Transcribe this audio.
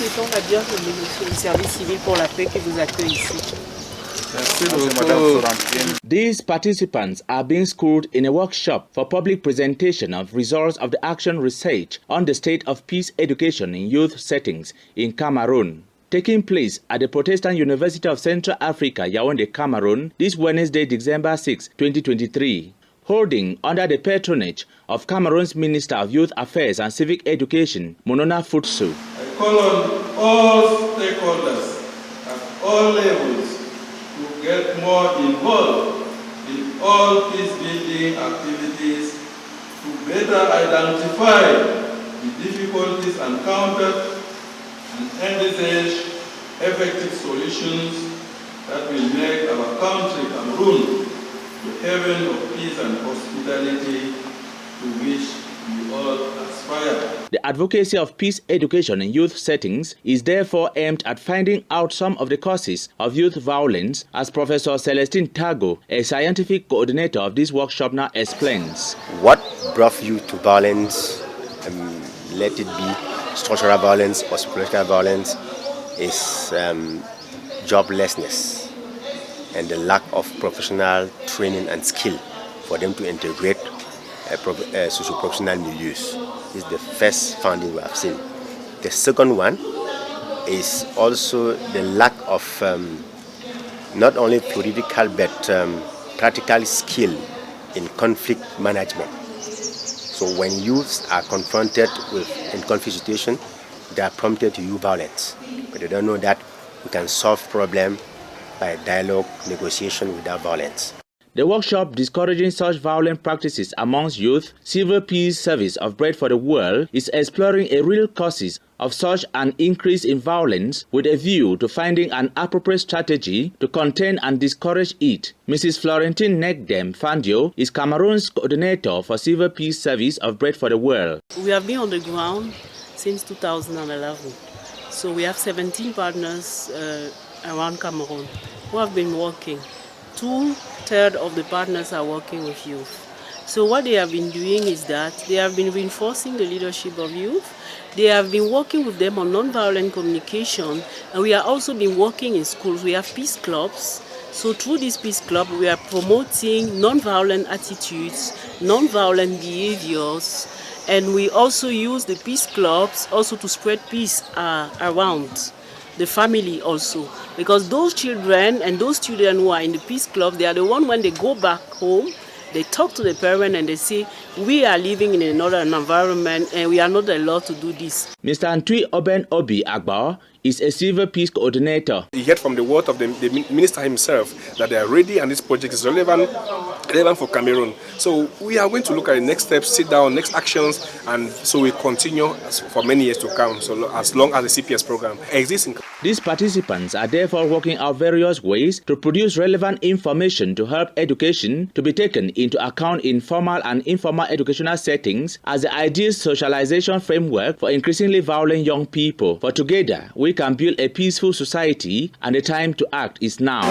souhaitons la bienvenue, monsieur le service civil pour la paix qui vous accueille ici. These participants are being schooled in a workshop for public presentation of results of the action research on the state of peace education in youth settings in Cameroon, taking place at the Protestant University of Central Africa, Yaoundé, Cameroon, this Wednesday, December 6, 2023. Holding under the patronage of Cameroon's Minister of Youth Affairs and Civic Education, Monona Futsu. I call on all stakeholders at all levels to get more involved in all peace-building activities to better identify the difficulties encountered and envisage effective solutions that will make our country, Cameroon, the haven of peace and hospitality to which we all aspire. The advocacy of peace education in youth settings is therefore aimed at finding out some of the causes of youth violence, as Professor Celestine Tago, a scientific coordinator of this workshop, now explains. What brought you to violence, let it be structural violence or psychological violence, is joblessness and the lack of professional training and skill for them to integrate socio-professional milieux. This is the first finding we have seen. The second one is also the lack of not only theoretical but practical skill in conflict management. So when youths are confronted with in conflict situation, they are prompted to use violence, but they don't know that we can solve problem by dialogue, negotiation without violence. The workshop discouraging such violent practices amongst youth, Civil Peace Service of Bread for the World is exploring a real causes of such an increase in violence with a view to finding an appropriate strategy to contain and discourage it. Mrs. Florentine Negdem Fandio is Cameroon's coordinator for Civil Peace Service of Bread for the World. We have been on the ground since 2011. So we have 17 partners around Cameroon who have been working. 2/3 of the partners are working with youth. So what they have been doing is that they have been reinforcing the leadership of youth. They have been working with them on non-violent communication, and we have also been working in schools. We have peace clubs. So through this peace club, we are promoting non-violent attitudes, non-violent behaviors, and we also use the peace clubs also to spread peace around the family also, because those children and those students who are in the peace club, they are the one when they go back home, they talk to the parent and they say, we are living in another environment and we are not allowed to do this. Mr. Antwi Oben Obi Agbar is a civil peace coordinator. He heard from the word of the minister himself that they are ready and this project is relevant for Cameroon. So we are going to look at the next steps, sit down, next actions, and so we continue for many years to come, so as long as the CPS program exists. These participants are therefore working out various ways to produce relevant information to help education to be taken into account in formal and informal educational settings as the ideal socialization framework for increasingly violent young people. For together, we can build a peaceful society, and the time to act is now.